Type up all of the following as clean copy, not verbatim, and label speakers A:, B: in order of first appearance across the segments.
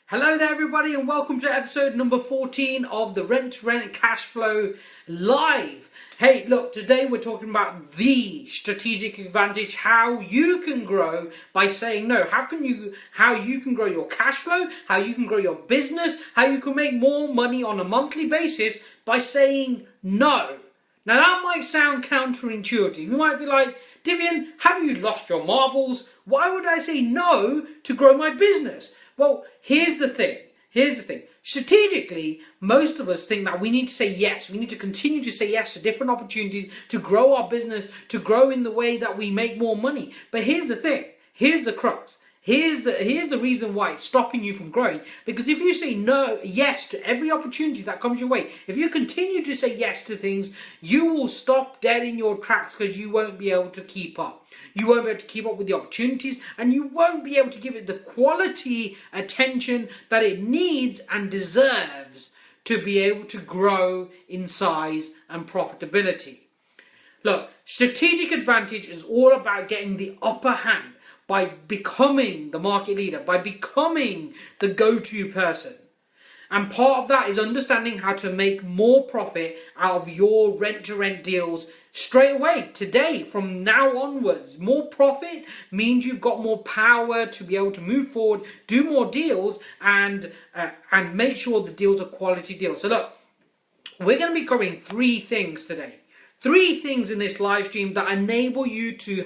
A: Hello there everybody and welcome to episode number 14 of the Rent to Rent Cashflow Live. Hey, look, today we're talking about the strategic advantage, how you can grow by saying no. How you can grow your cash flow, how you can grow your business, how you can make more money on a monthly basis by saying no. Now that might sound counterintuitive. You might be like, Divian, have you lost your marbles? Why would I say no to grow my business? Well, here's the thing. Strategically, most of us think that we need to say yes. We need to continue to say yes to different opportunities to grow our business, to grow in the way that we make more money. But here's the thing. Here's the crux. Here's the reason why it's stopping you from growing. Because if you say yes to every opportunity that comes your way, if you continue to say yes to things, you will stop dead in your tracks because you won't be able to keep up. You won't be able to keep up with the opportunities, and you won't be able to give it the quality attention that it needs and deserves to be able to grow in size and profitability. Look, strategic advantage is all about getting the upper hand by becoming the market leader, by becoming the go-to person. And part of that is understanding how to make more profit out of your rent-to-rent deals straight away, today, from now onwards. More profit means you've got more power to be able to move forward, do more deals, and make sure the deals are quality deals. So look, we're going to be covering three things today. Three things in this live stream that enable you to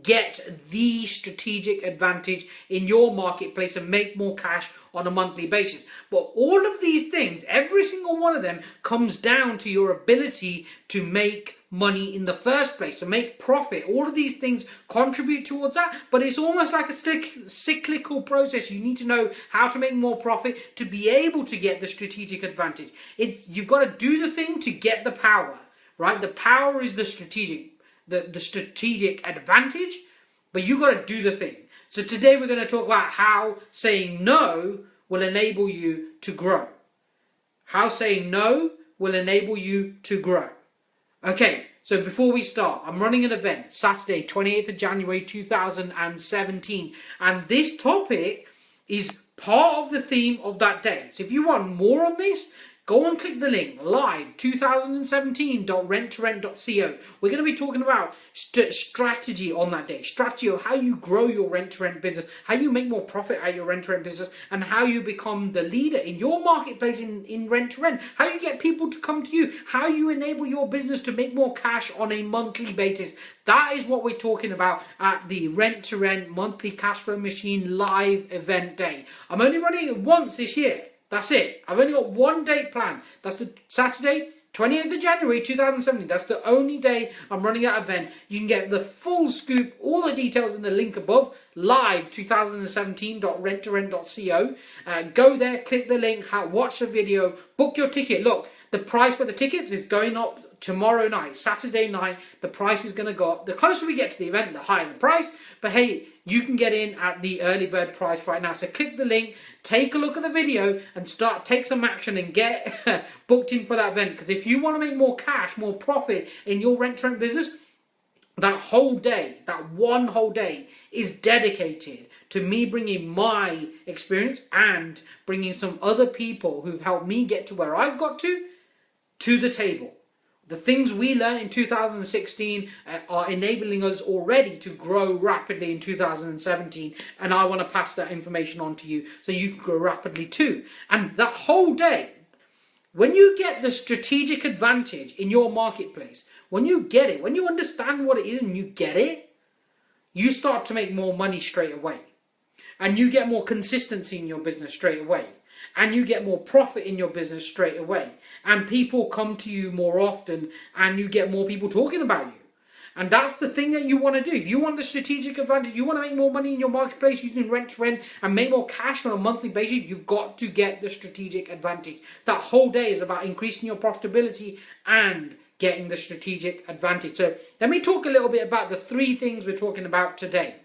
A: get the strategic advantage in your marketplace and make more cash on a monthly basis. But all of these things, every single one of them, comes down to your ability to make money in the first place, to make profit. All of these things contribute towards that, but it's almost like a cyclical process. You need to know how to make more profit to be able to get the strategic advantage. You've got to do the thing to get the power. Right? The power is the strategic advantage, but you got to do the thing. So today we're going to talk about how saying no will enable you to grow. How saying no will enable you to grow. Okay, so before we start, I'm running an event Saturday, 28th of January 2017, and this topic is part of the theme of that day. So if you want more on this, go and click the link, live 2017.renttorent.co. We're going to be talking about strategy on that day. Strategy of how you grow your rent-to-rent business, how you make more profit out of your rent-to-rent business, and how you become the leader in your marketplace in rent-to-rent. How you get people to come to you. How you enable your business to make more cash on a monthly basis. That is what we're talking about at the Rent-to-Rent Monthly Cashflow Machine live event day. I'm only running it once this year. That's it. I've only got one date planned. That's the Saturday, 28th of January 2017. That's the only day I'm running that event. You can get the full scoop, all the details in the link above, live 2017.renttorent.co. Go there, click the link, watch the video, book your ticket. Look, the price for the tickets is going up tomorrow night, Saturday night. The price is going to go up. The closer we get to the event, the higher the price. But hey, you can get in at the early bird price right now. So click the link, take a look at the video, and take some action and get booked in for that event. Because if you want to make more cash, more profit in your rent-to-rent business, that whole day, that one whole day is dedicated to me bringing my experience and bringing some other people who've helped me get to where I've got to the table. The things we learned in 2016 are enabling us already to grow rapidly in 2017. And I want to pass that information on to you so you can grow rapidly too. And that whole day, when you get the strategic advantage in your marketplace, when you get it, when you understand what it is and you get it, you start to make more money straight away. And you get more consistency in your business straight away. And you get more profit in your business straight away. And people come to you more often, and you get more people talking about you. And that's the thing that you want to do. If you want the strategic advantage, you want to make more money in your marketplace using rent-to-rent and make more cash on a monthly basis, you've got to get the strategic advantage. That whole day is about increasing your profitability and getting the strategic advantage. So let me talk a little bit about the three things we're talking about today.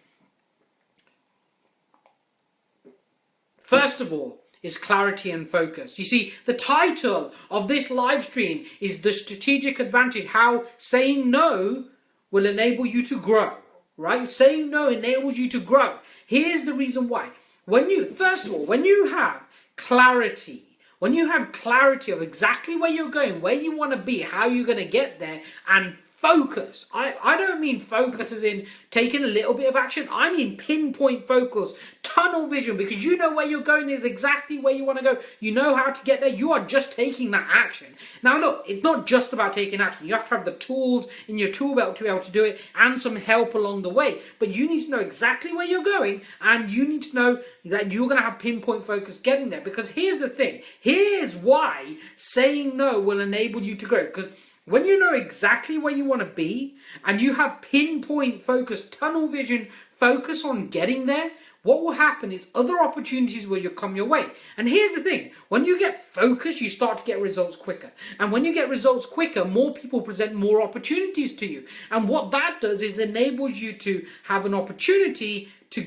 A: First of all, is clarity and focus. You see, the title of this live stream is the strategic advantage, how saying no will enable you to grow, right? Saying no enables you to grow. Here's the reason why. First of all, when you have clarity, when you have clarity of exactly where you're going, where you want to be, how you're going to get there, and focus. I don't mean focus as in taking a little bit of action. I mean pinpoint focus, tunnel vision, because you know where you're going is exactly where you want to go. You know how to get there. You are just taking that action. Now look, it's not just about taking action. You have to have the tools in your tool belt to be able to do it and some help along the way. But you need to know exactly where you're going, and you need to know that you're going to have pinpoint focus getting there. Because here's the thing. Here's why saying no will enable you to grow. Because when you know exactly where you want to be and you have pinpoint focus, tunnel vision, focus on getting there, what will happen is other opportunities will come your way. And here's the thing, when you get focused, you start to get results quicker. And when you get results quicker, more people present more opportunities to you. And what that does is enables you to have an opportunity to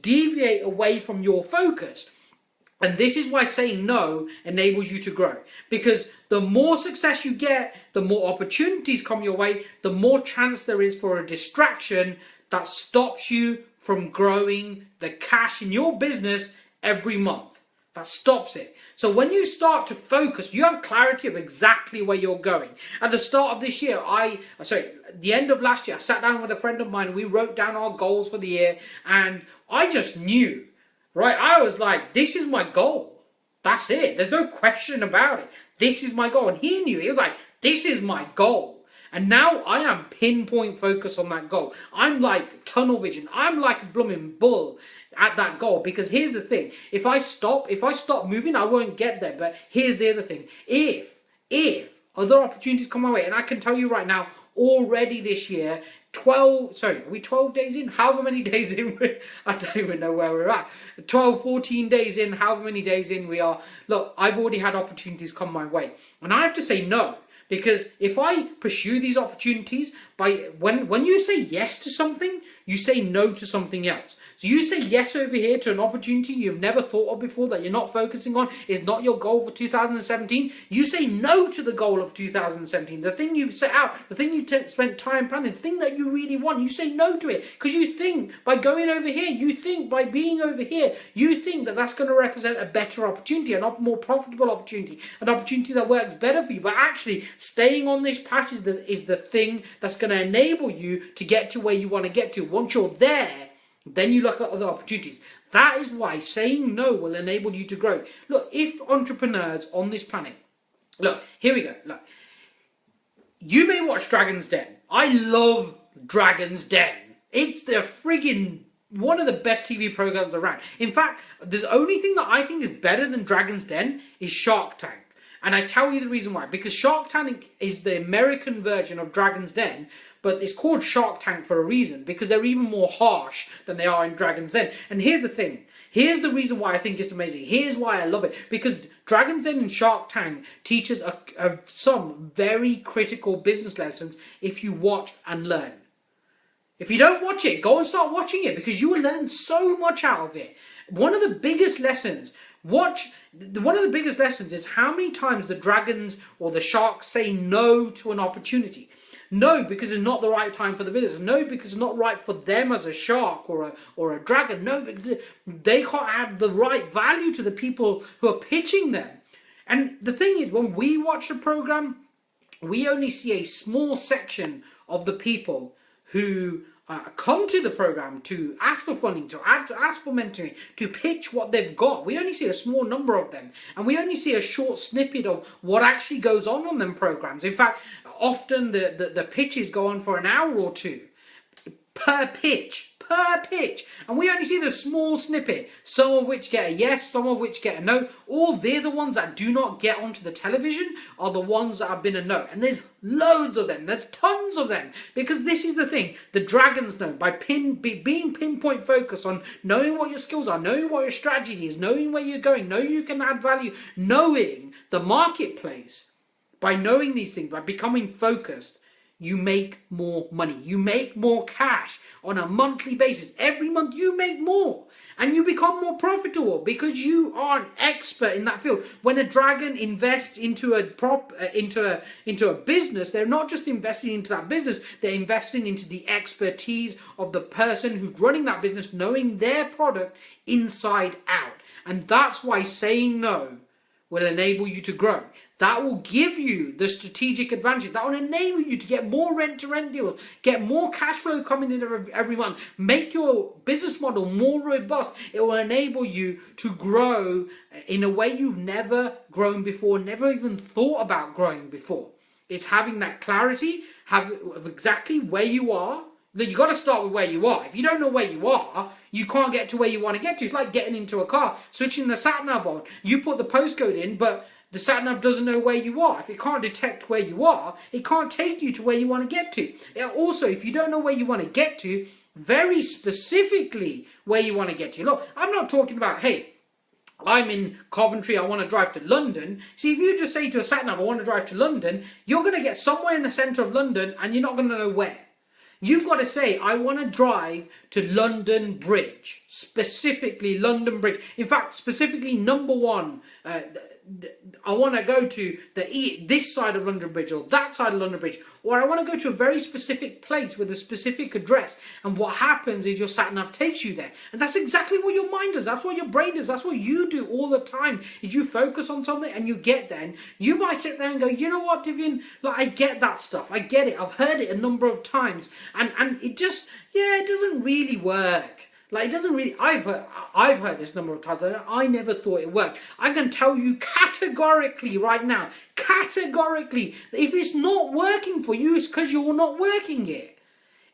A: deviate away from your focus. And this is why saying no enables you to grow. Because the more success you get, the more opportunities come your way, the more chance there is for a distraction that stops you from growing the cash in your business every month. That stops it. So when you start to focus, you have clarity of exactly where you're going. At the start of this year, the end of last year, I sat down with a friend of mine, we wrote down our goals for the year, and I just knew. Right, I was like, this is my goal. That's it. There's no question about it. This is my goal. And he knew. He was like, this is my goal. And now I am pinpoint focused on that goal. I'm like tunnel vision. I'm like a blooming bull at that goal. Because here's the thing. If I stop moving, I won't get there. But here's the other thing. If other opportunities come my way, and I can tell you right now, already this year, are we 12 days in? However many days in, I don't even know where we're at. 12, 14 days in, however many days in we are. Look, I've already had opportunities come my way. And I have to say no. Because if I pursue these opportunities, when you say yes to something, you say no to something else. So you say yes over here to an opportunity you've never thought of before, that you're not focusing on, is not your goal for 2017. You say no to the goal of 2017. The thing you've set out, the thing you spent time planning, the thing that you really want, you say no to it. Because you think by going over here, you think by being over here, you think that that's going to represent a better opportunity, a more profitable opportunity, an opportunity that works better for you. But actually, staying on this path is the thing that's going to enable you to get to where you want to get to. Once you're there, then you look at other opportunities. That is why saying no will enable you to grow. Look, if entrepreneurs on this planet, look, here we go. Look, you may watch Dragon's Den. I love Dragon's Den. It's the friggin' one of the best TV programs around. In fact, the only thing that I think is better than Dragon's Den is Shark Tank. And I tell you the reason why. Because Shark Tank is the American version of Dragon's Den, but it's called Shark Tank for a reason, because they're even more harsh than they are in Dragon's Den. And here's the thing. Here's the reason why I think it's amazing. Here's why I love it. Because Dragon's Den and Shark Tank teaches some very critical business lessons if you watch and learn. If you don't watch it, go and start watching it, because you will learn so much out of it. One of the biggest lessons is how many times the dragons or the sharks say no to an opportunity. No, because it's not the right time for the business. No, because it's not right for them as a shark or a dragon. No, because they can't add the right value to the people who are pitching them. And the thing is, when we watch the program, we only see a small section of the people who come to the program to ask for funding, to ask for mentoring, to pitch what they've got. We only see a small number of them, and we only see a short snippet of what actually goes on them programs. In fact, often the pitches go on for an hour or two per pitch, and we only see the small snippet, some of which get a yes, some of which get a no. All they're the ones that do not get onto the television are the ones that have been a no. And there's loads of them, there's tons of them, because this is the thing, the dragons know, by being pinpoint focused on knowing what your skills are, knowing what your strategy is, knowing where you're going, knowing you can add value, knowing the marketplace. By knowing these things, by becoming focused, you make more money. You make more cash on a monthly basis. Every month you make more. And you become more profitable because you are an expert in that field. When a dragon invests into a business, they're not just investing into that business, they're investing into the expertise of the person who's running that business, knowing their product inside out. And that's why saying no will enable you to grow. That will give you the strategic advantage. That will enable you to get more rent-to-rent deals, get more cash flow coming in every month, make your business model more robust. It will enable you to grow in a way you've never grown before, never even thought about growing before. It's having that clarity of exactly where you are. You've got to start with where you are. If you don't know where you are, you can't get to where you want to get to. It's like getting into a car, switching the sat-nav on. You put the postcode in, but the sat-nav doesn't know where you are. If it can't detect where you are, it can't take you to where you want to get to. Also, if you don't know where you want to get to, very specifically where you want to get to. Look, I'm not talking about, hey, I'm in Coventry, I want to drive to London. See, if you just say to a sat-nav, I want to drive to London, you're going to get somewhere in the centre of London and you're not going to know where. You've got to say, I want to drive to London Bridge, specifically London Bridge. In fact, specifically number one, I want to go to this side of London Bridge or that side of London Bridge, or I want to go to a very specific place with a specific address. And what happens is your sat-nav takes you there. And that's exactly what your mind does. That's what your brain does. That's what you do all the time, is you focus on something and you get there. And you might sit there and go, you know what, Divian, like, I get that stuff. I get it. I've heard it a number of times. And it just, yeah, it doesn't really work. Like, it doesn't really, I've heard this number of times, and I never thought it worked. I can tell you categorically right now, categorically, that if it's not working for you, it's because you're not working it.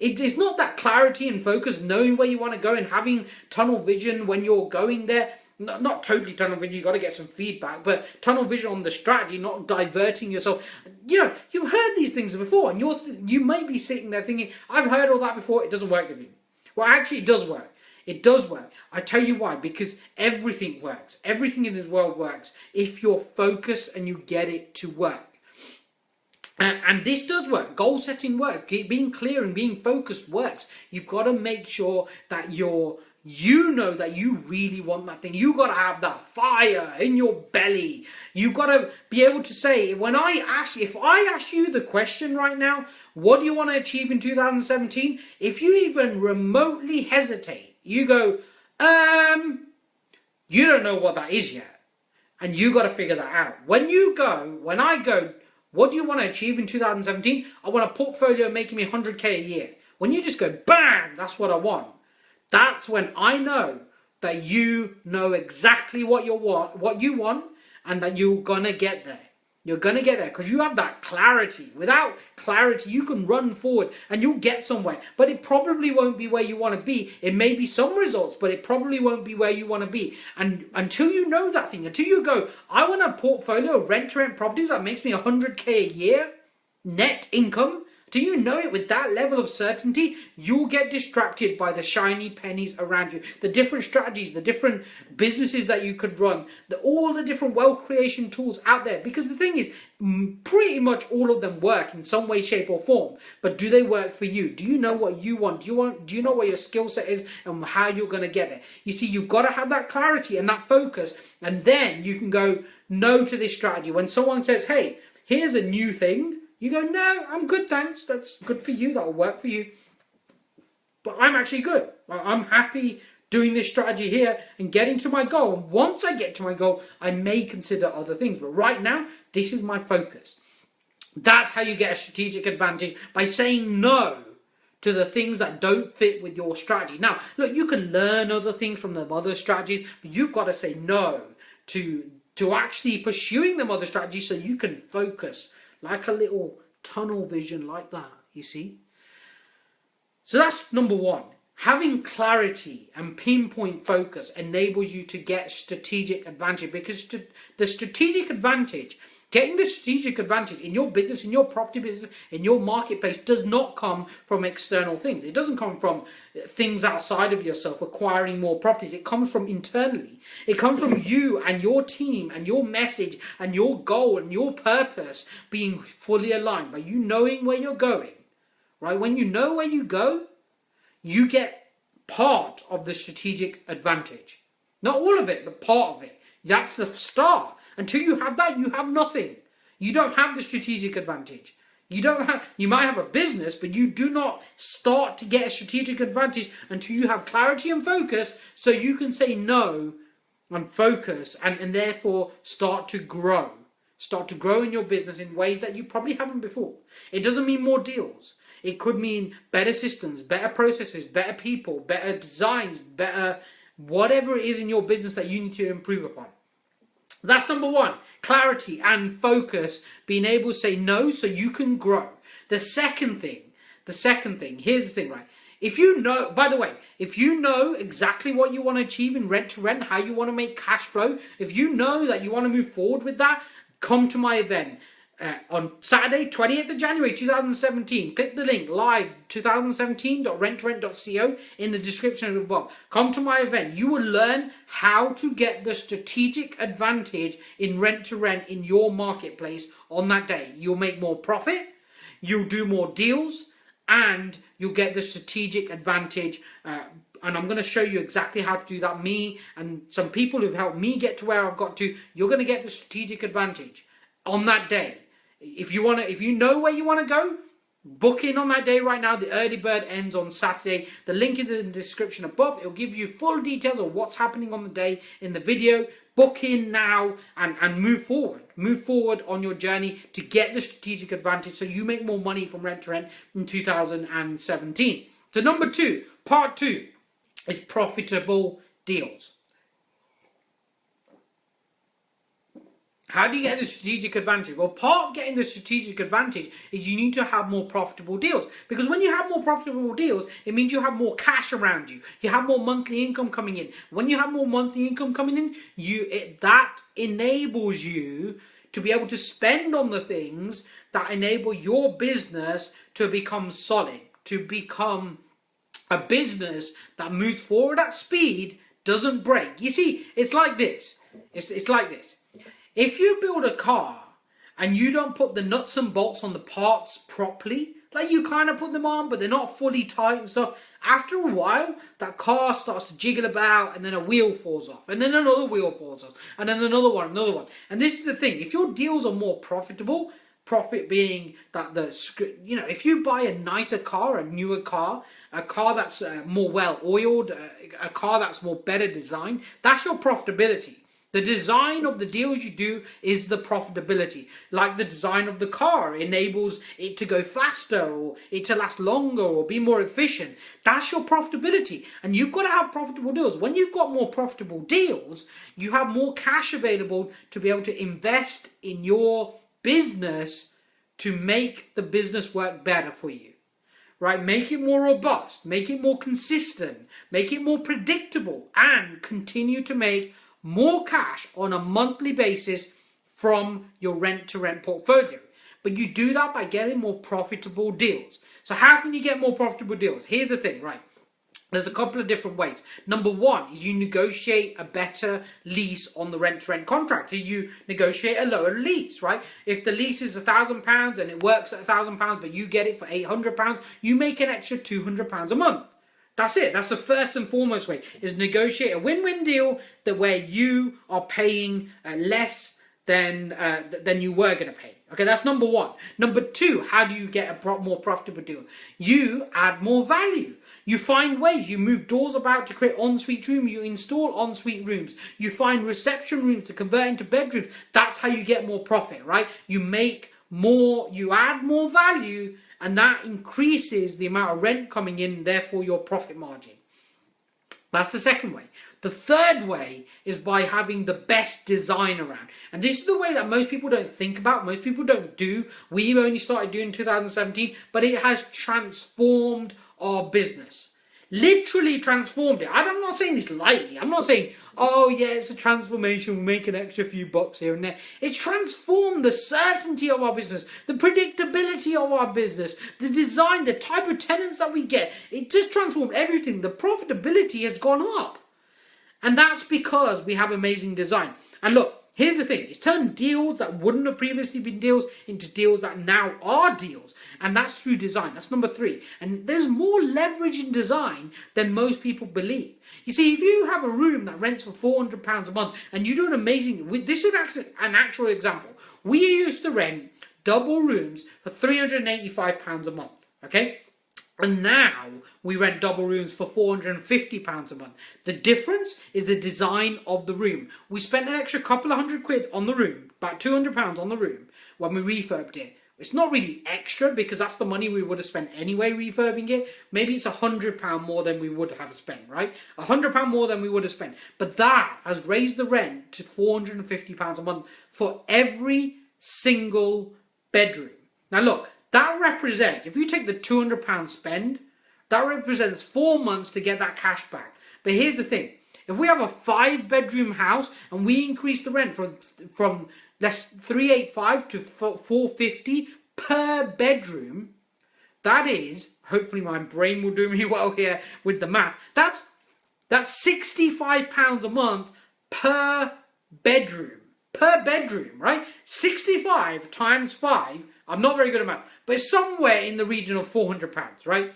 A: It's not that clarity and focus, knowing where you want to go and having tunnel vision when you're going there. Not totally tunnel vision, you've got to get some feedback, but tunnel vision on the strategy, not diverting yourself. You know, you've heard these things before, and you may be sitting there thinking, I've heard all that before, it doesn't work with you. Well, actually, it does work. It does work. I tell you why. Because everything works. Everything in this world works if you're focused and you get it to work. And this does work. Goal setting works. Being clear and being focused works. You've got to make sure that you know that you really want that thing. You've got to have that fire in your belly. You've got to be able to say, if I ask you the question right now, what do you want to achieve in 2017? If you even remotely hesitate, you go, you don't know what that is yet. And you got to figure that out. When I go, what do you want to achieve in 2017? I want a portfolio making me 100K a year. When you just go, bang, that's what I want. That's when I know that you know exactly what you want, and that you're going to get there. You're going to get there because you have that clarity. Without clarity, you can run forward and you'll get somewhere. But it probably won't be where you want to be. It may be some results, but it probably won't be where you want to be. And until you know that thing, until you go, I want a portfolio of rent-to-rent properties that makes me 100K a year, net income. Do you know it with that level of certainty? You'll get distracted by the shiny pennies around you. The different strategies, the different businesses that you could run, all the different wealth creation tools out there. Because the thing is, pretty much all of them work in some way, shape or form. But do they work for you? Do you know what you want? Do you know what your skill set is and how you're going to get there? You see, you've got to have that clarity and that focus. And then you can go no to this strategy. When someone says, hey, here's a new thing, you go, no, I'm good, thanks. That's good for you. That'll work for you. But I'm actually good. I'm happy doing this strategy here and getting to my goal. And once I get to my goal, I may consider other things. But right now, this is my focus. That's how you get a strategic advantage, by saying no to the things that don't fit with your strategy. Now, look, you can learn other things from the other strategies, but you've got to say no to actually pursuing them other strategies so you can focus. Like a little tunnel vision like that, you see? So that's number one. Having clarity and pinpoint focus enables you to get strategic advantage, because the strategic advantage Getting the strategic advantage in your business, in your property business, in your marketplace does not come from external things. It doesn't come from things outside of yourself, acquiring more properties. It comes from internally. It comes from you and your team and your message and your goal and your purpose being fully aligned, by you knowing where you're going, right? When you know where you go, you get part of the strategic advantage. Not all of it, but part of it. That's the start. Until you have that, you have nothing. You don't have the strategic advantage. You might have a business, but you do not start to get a strategic advantage until you have clarity and focus, so you can say no and focus and therefore start to grow. Start to grow in your business in ways that you probably haven't before. It doesn't mean more deals. It could mean better systems, better processes, better people, better designs, better whatever it is in your business that you need to improve upon. That's number one, clarity and focus, being able to say no so you can grow. The second thing, here's the thing, right? If you know, by the way, if you know exactly what you want to achieve in rent to rent, how you want to make cash flow, if you know that you want to move forward with that, come to my event. On Saturday, 28th of January 2017. Click the link, live 2017.rentrent.co in the description above. Come to my event. You will learn how to get the strategic advantage in rent to rent in your marketplace on that day. You'll make more profit, you'll do more deals, and you'll get the strategic advantage. And I'm going to show you exactly how to do that. Me and some people who've helped me get to where I've got to, you're going to get the strategic advantage on that day. If you know where you want to go, book in on that day right now. The early bird ends on Saturday. The link is in the description above. It'll give you full details of what's happening on the day in the video. Book in now and move forward. Move forward on your journey to get the strategic advantage so you make more money from rent to rent in 2017. So number two, part two, is profitable deals. How do you get the strategic advantage? Well, part of getting the strategic advantage is you need to have more profitable deals. Because when you have more profitable deals, it means you have more cash around you. You have more monthly income coming in. When you have more monthly income coming in, that enables you to be able to spend on the things that enable your business to become solid, to become a business that moves forward at speed, doesn't break. You see, it's like this. It's like this. If you build a car and you don't put the nuts and bolts on the parts properly, like you kind of put them on, but they're not fully tight and stuff, after a while, that car starts to jiggle about and then a wheel falls off and then another wheel falls off and then another one. And this is the thing. If your deals are more profitable, profit being that if you buy a nicer car, a newer car, a car that's more well-oiled, a car that's more better designed, that's your profitability. The design of the deals you do is the profitability. Like the design of the car enables it to go faster or it to last longer or be more efficient. That's your profitability. And you've got to have profitable deals. When you've got more profitable deals, you have more cash available to be able to invest in your business to make the business work better for you. Right? Make it more robust, make it more consistent, make it more predictable, and continue to make more cash on a monthly basis from your rent-to-rent portfolio. But you do that by getting more profitable deals. So how can you get more profitable deals? Here's the thing, right? There's a couple of different ways. Number one is you negotiate a better lease on the rent-to-rent contract. So you negotiate a lower lease, right? If the lease is £1,000 and it works at £1,000, but you get it for £800, you make an extra £200 a month. That's it. That's the first and foremost way, is negotiate a win-win deal that where you are paying less than you were going to pay. Okay, that's number one. Number two, how do you get a more profitable deal? You add more value. You find ways. You move doors about to create ensuite rooms. You install ensuite rooms. You find reception rooms to convert into bedrooms. That's how you get more profit, right? You make more, you add more value, and that increases the amount of rent coming in, therefore your profit margin. That's the second way. The third way is by having the best design around. And this is the way that most people don't think about, most people don't do. We've only started doing 2017, but it has transformed our business. literally transformed it. I'm not saying this lightly. I'm not saying, oh yeah, it's a transformation, we'll make an extra few bucks here and there. It's transformed the certainty of our business, the predictability of our business, the design, the type of tenants that we get. It just transformed everything. The profitability has gone up. And that's because we have amazing design. And look, here's the thing. It's turned deals that wouldn't have previously been deals into deals that now are deals. And that's through design. That's number 3. And there's more leverage in design than most people believe. You see, if you have a room that rents for £400 a month and you do an amazing... This is an actual example. We used to rent double rooms for £385 a month. Okay? And now we rent double rooms for £450 a month. The difference is the design of the room. We spent an extra couple of £100 on the room, about £200 on the room, when we refurbed it. It's not really extra because that's the money we would have spent anyway refurbing it. Maybe it's £100 more than we would have spent, right? £100 more than we would have spent. But that has raised the rent to £450 a month for every single bedroom. Now look, that represents, if you take the £200 spend, that represents 4 months to get that cash back. But here's the thing. If we have a 5-bedroom house and we increase the rent from less 385 to 450 per bedroom, that is, hopefully my brain will do me well here with the math, that's £65 a month per bedroom. Per bedroom, right? 65 times 5, I'm not very good at math, but it's somewhere in the region of £400, right?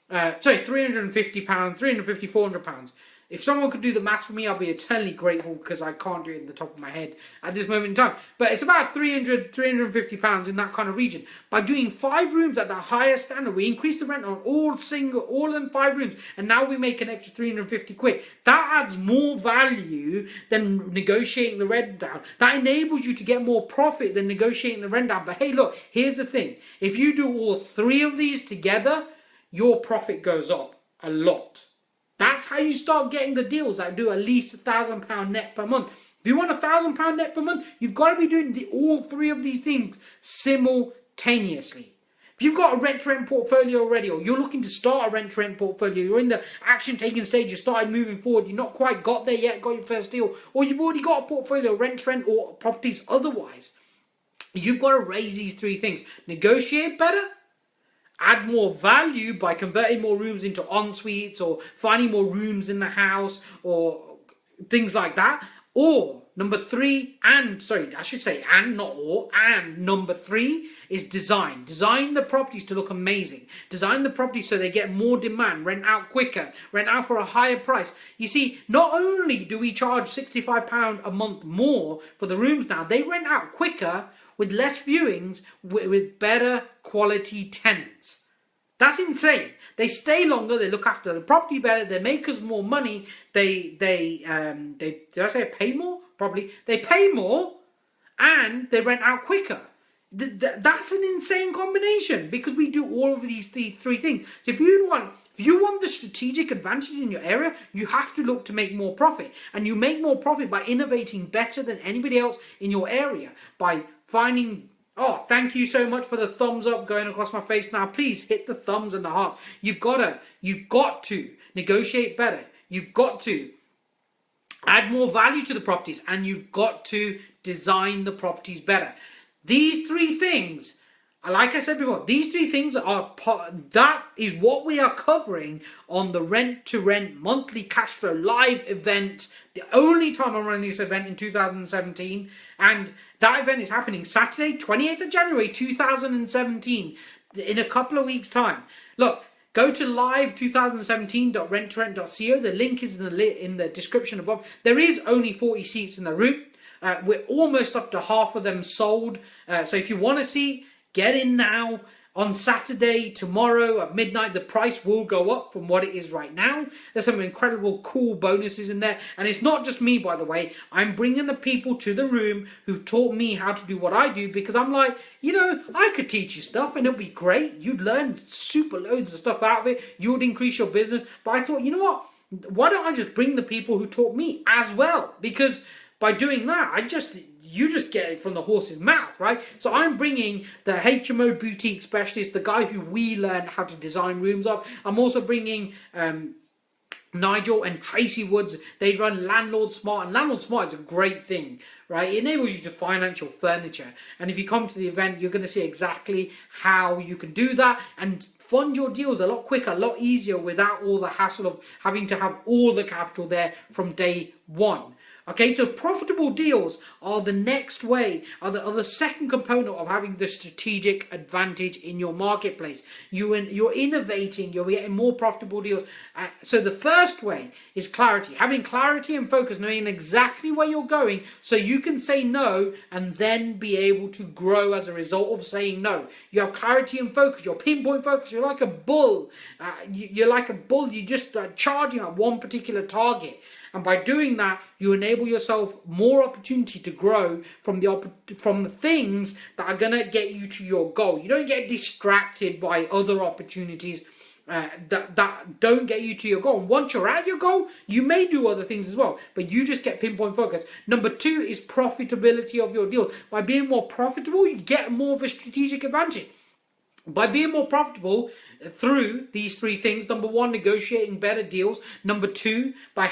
A: Sorry, £350, £400. If someone could do the maths for me, I'll be eternally grateful because I can't do it in the top of my head at this moment in time. But it's about £350 in that kind of region. By doing 5 rooms at the highest standard, we increase the rent on all of them 5 rooms, and now we make an extra £350. That adds more value than negotiating the rent down. That enables you to get more profit than negotiating the rent down. But hey, look, here's the thing. If you do all 3 of these together, your profit goes up a lot. That's how you start getting the deals that do at least £1,000 net per month. If you want £1,000 net per month, you've got to be doing all 3 of these things simultaneously. If you've got a rent-to-rent portfolio already, or you're looking to start a rent-to-rent portfolio, you're in the action-taking stage, you started moving forward, you've not quite got there yet, got your first deal, or you've already got a portfolio, rent-to-rent or properties otherwise, you've got to raise these 3 things. Negotiate better, add more value by converting more rooms into en-suites or finding more rooms in the house or things like that. Or number 3, and number 3 is design. Design the properties to look amazing. Design the properties so they get more demand, rent out quicker, rent out for a higher price. You see, not only do we charge £65 a month more for the rooms now, they rent out quicker with less viewings, with better quality tenants. That's insane. They stay longer, they look after the property better, they make us more money, did I say pay more? Probably. They pay more and they rent out quicker. That's an insane combination because we do all of these 3 things. So if you want the strategic advantage in your area, you have to look to make more profit. And you make more profit by innovating better than anybody else in your area. By finding... Oh, thank you so much for the thumbs up going across my face. Now, please hit the thumbs and the hearts. You've got to negotiate better. You've got to add more value to the properties. And you've got to design the properties better. These 3 things... Like I said before, these 3 things that is what we are covering on the Rent to Rent monthly cash flow live event. The only time I'm running this event in 2017. And that event is happening Saturday, 28th of January, 2017. In a couple of weeks' time. Look, go to live2017.renttorent.co. The link is in the description above. There is only 40 seats in the room. We're almost up to half of them sold. So if you want a seat, get in now. On Saturday, tomorrow at midnight, the price will go up from what it is right now. There's some incredible cool bonuses in there. And it's not just me, by the way. I'm bringing the people to the room who've taught me how to do what I do because I'm like, you know, I could teach you stuff and it'll be great. You'd learn super loads of stuff out of it. You would increase your business. But I thought, you know what? Why don't I just bring the people who taught me as well? Because by doing that, you just get it from the horse's mouth, right? So I'm bringing the HMO boutique specialist, the guy who we learned how to design rooms of. I'm also bringing Nigel and Tracy Woods. They run Landlord Smart, and Landlord Smart is a great thing, right? It enables you to finance your furniture, and if you come to the event, you're going to see exactly how you can do that and fund your deals a lot quicker, a lot easier, without all the hassle of having to have all the capital there from day one. Okay, so profitable deals are the next way, are the second component of having the strategic advantage in your marketplace. You're innovating, you're getting more profitable deals. So the first way is clarity. Having clarity and focus, knowing exactly where you're going so you can say no and then be able to grow as a result of saying no. You have clarity and focus, you're pinpoint focus, you're like a bull. You're like a bull, you're just charging at one particular target. And by doing that, you enable yourself more opportunity to grow from the things that are going to get you to your goal. You don't get distracted by other opportunities that don't get you to your goal. And once you're at your goal, you may do other things as well, but you just get pinpoint focus. Number two is profitability of your deals. By being more profitable, you get more of a strategic advantage. By being more profitable through these three things: number one, negotiating better deals; number two, by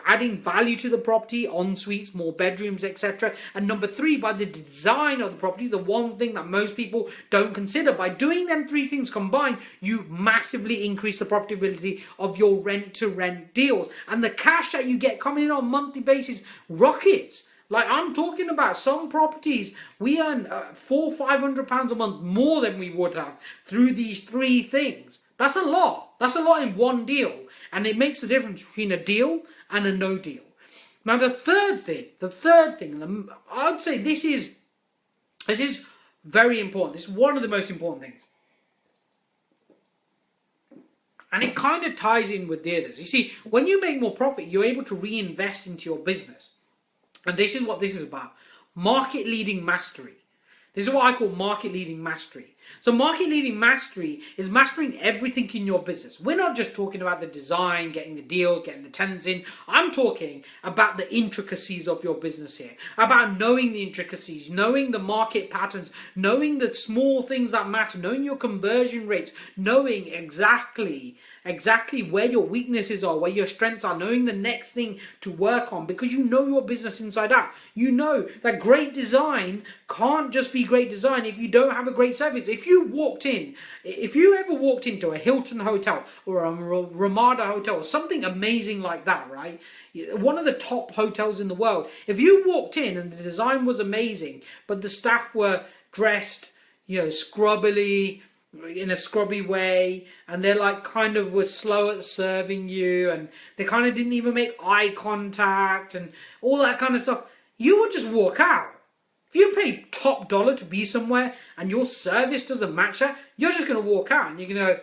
A: adding value to the property, en suites, more bedrooms, etc. And number three, by the design of the property, the one thing that most people don't consider. By doing them three things combined, you massively increase the profitability of your rent-to-rent deals, and the cash that you get coming in on a monthly basis rockets. Like, I'm talking about some properties, we earn £400-500 a month more than we would have through these three things. That's a lot. That's a lot in one deal. And it makes the difference between a deal and a no deal. Now, the third thing, I would say this is very important. This is one of the most important things. And it kind of ties in with the others. You see, when you make more profit, you're able to reinvest into your business. And this is what this is about. Market leading mastery. This is what I call market leading mastery. So market leading mastery is mastering everything in your business. We're not just talking about the design, getting the deals, getting the tenants in. I'm talking about the intricacies of your business here. About knowing the intricacies, knowing the market patterns, knowing the small things that matter, knowing your conversion rates, knowing exactly where your weaknesses are, where your strengths are, knowing the next thing to work on, because you know your business inside out. You know that great design can't just be great design if you don't have a great service. If you ever walked into a Hilton hotel or a Ramada hotel or something amazing like that, right? One of the top hotels in the world. If you walked in and the design was amazing, but the staff were dressed, scrubbily, in a scrubby way, and they're like kind of were slow at serving you, and they kind of didn't even make eye contact and all that kind of stuff, you would just walk out. If you pay top dollar to be somewhere and your service doesn't match that, you're just going to walk out and you're going to,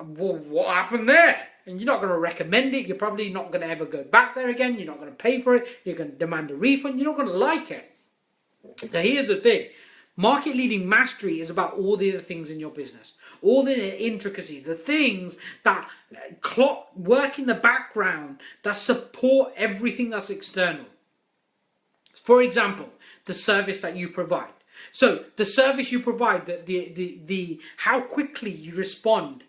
A: well, what happened there? And you're not going to recommend it. You're probably not going to ever go back there again. You're not going to pay for it. You're going to demand a refund. You're not going to like it. Now here's the thing. Market leading mastery is about all the other things in your business, all the intricacies, the things that work in the background that support everything that's external. For example, the service that you provide. So the service you provide, the how quickly you respond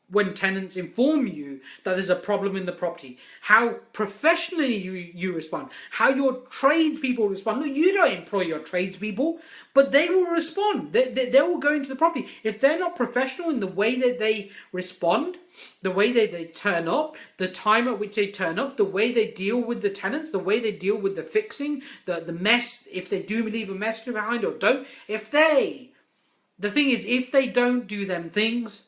A: when tenants inform you that there's a problem in the property, how professionally you respond, how your tradespeople respond. Look, you don't employ your tradespeople, but they will respond. They will go into the property. If they're not professional in the way that they respond, the way they turn up, the time at which they turn up, the way they deal with the tenants, the way they deal with the fixing, the mess, if they do leave a mess behind or don't, the thing is, if they don't do them things,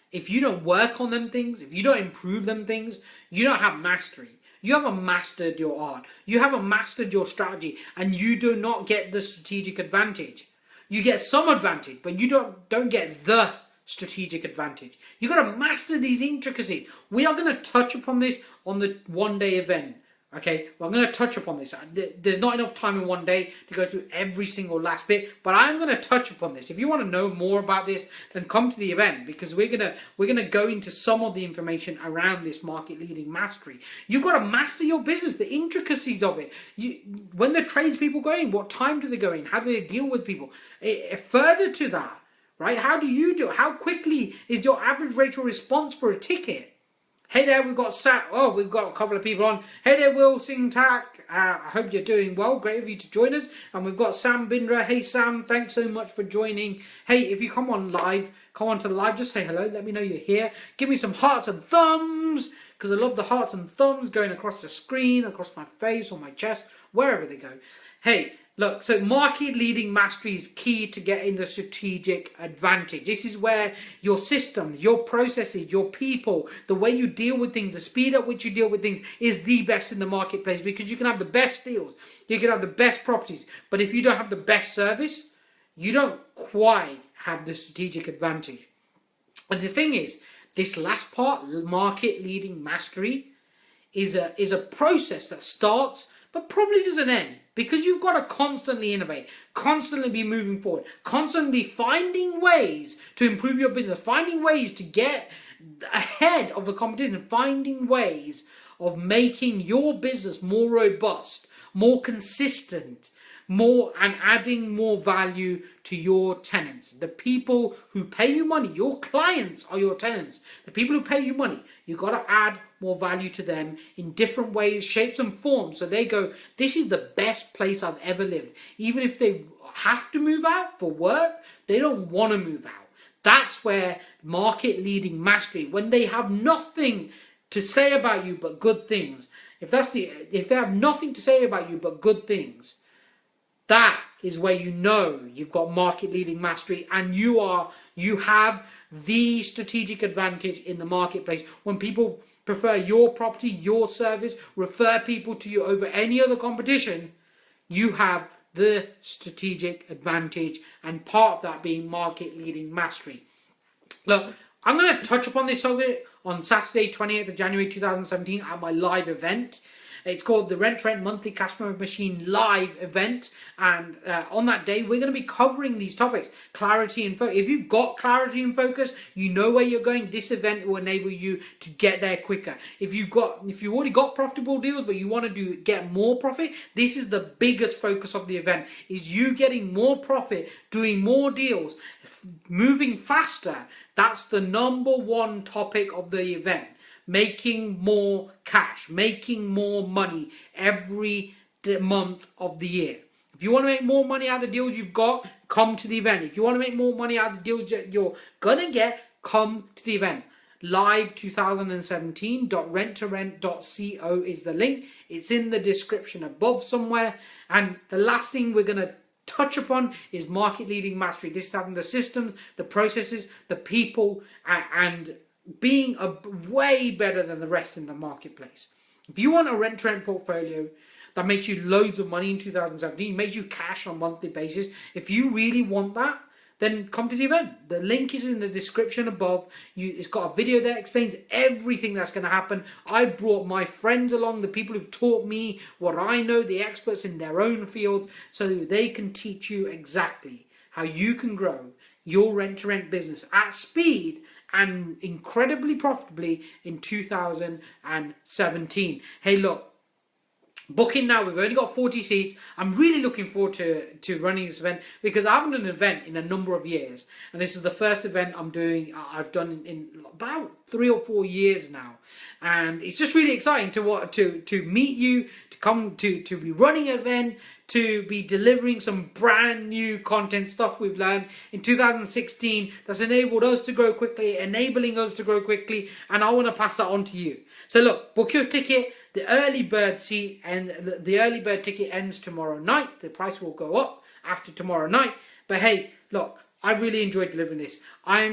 A: if you don't work on them things, if you don't improve them things, you don't have mastery. You haven't mastered your art. You haven't mastered your strategy, and you do not get the strategic advantage. You get some advantage, but you don't get the strategic advantage. You've got to master these intricacies. We are going to touch upon this on the one-day event. Okay, well, I'm going to touch upon this. There's not enough time in one day to go through every single last bit, but I'm going to touch upon this. If you want to know more about this, then come to the event, because we're gonna go into some of the information around this market leading mastery. You've got to master your business, the intricacies of it. When the tradespeople go in, what time do they go in? How do they deal with people? Further to that, right? How do you do it? How quickly is your average rate of response for a ticket? Hey there, we've got we've got a couple of people on. Hey there, Will Singh Tak. I hope you're doing well. Great of you to join us. And we've got Sam Bindra. Hey Sam, thanks so much for joining. Hey, if you come on to the live, just say hello. Let me know you're here. Give me some hearts and thumbs, because I love the hearts and thumbs going across the screen, across my face or my chest, wherever they go. Hey, look, so market leading mastery is key to getting the strategic advantage. This is where your systems, your processes, your people, the way you deal with things, the speed at which you deal with things is the best in the marketplace, because you can have the best deals, you can have the best properties, but if you don't have the best service, you don't quite have the strategic advantage. And the thing is, this last part, market leading mastery, is a process that starts but probably doesn't end, because you've got to constantly innovate, constantly be moving forward, constantly finding ways to improve your business, finding ways to get ahead of the competition, finding ways of making your business more robust, more consistent, and adding more value to your tenants. The people who pay you money, your clients are your tenants. The people who pay you money, you've got to add more value to them in different ways, shapes and forms. So they go, this is the best place I've ever lived. Even if they have to move out for work, they don't want to move out. That's where market leading mastery, when they have nothing to say about you but good things, if they have nothing to say about you but good things, that is where you know you've got market leading mastery, and you have the strategic advantage in the marketplace. When people prefer your property, your service, refer people to you over any other competition, you have the strategic advantage, and part of that being market leading mastery. Look, I'm going to touch upon this subject on Saturday 28th of January 2017 at my live event. It's called the Rent Monthly Cashflow Machine live event, and on that day we're going to be covering these topics: clarity and focus. If you've got clarity and focus, you know where you're going. This event will enable you to get there quicker. If you've already got profitable deals but you want to get more profit, this is the biggest focus of the event: is you getting more profit, doing more deals, moving faster. That's the number one topic of the event. Making more cash, making more money every month of the year. If you want to make more money out of the deals you've got, come to the event. If you want to make more money out of the deals that you're going to get, come to the event. live2017.renttorent.co is the link. It's in the description above somewhere. And the last thing we're going to touch upon is market leading mastery. This is having the systems, the processes, the people, and being way better than the rest in the marketplace. If you want a rent-to-rent portfolio that makes you loads of money in 2017, makes you cash on a monthly basis, if you really want that, then come to the event. The link is in the description above. It's got a video that explains everything that's going to happen. I brought my friends along, the people who've taught me what I know, the experts in their own fields, so that they can teach you exactly how you can grow your rent-to-rent business at speed and incredibly profitably in 2017. Hey, look, booking now. We've only got 40 seats. I'm really looking forward to running this event, because I haven't done an event in a number of years, and this is the first event I've done in about 3 or 4 years now, and it's just really exciting to meet you, to come to be running an event, to be delivering some brand new content, stuff we've learned in 2016 that's enabled us to grow quickly, enabling us to grow quickly, and I want to pass that on to you. So look, book your ticket. The early bird ticket ends tomorrow night. The price will go up after tomorrow night. But hey, look, I really enjoyed delivering this. I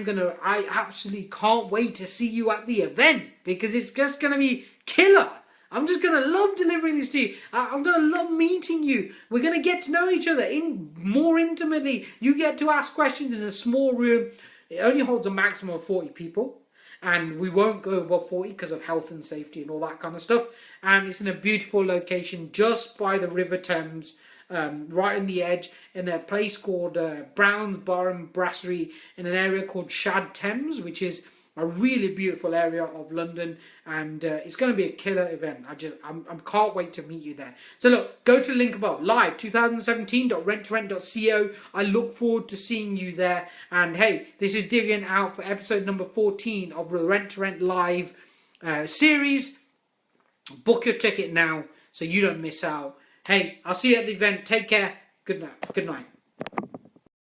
A: absolutely can't wait to see you at the event, because it's just going to be killer. I'm just going to love delivering this to you. I'm going to love meeting you. We're going to get to know each other more intimately. You get to ask questions in a small room. It only holds a maximum of 40 people. and we won't go above 40 because of health and safety and all that kind of stuff. And it's in a beautiful location just by the River Thames, right on the edge, in a place called Brown's Bar and Brasserie, in an area called Shad Thames, which is a really beautiful area of London, and it's going to be a killer event. I can't wait to meet you there. So look, go to the link above, live2017.rent2rent.co. I look forward to seeing you there. And hey, this is Divian out for episode number 14 of the Rent to Rent Live series. Book your ticket now so you don't miss out. Hey, I'll see you at the event. Take care. Good night. Good night.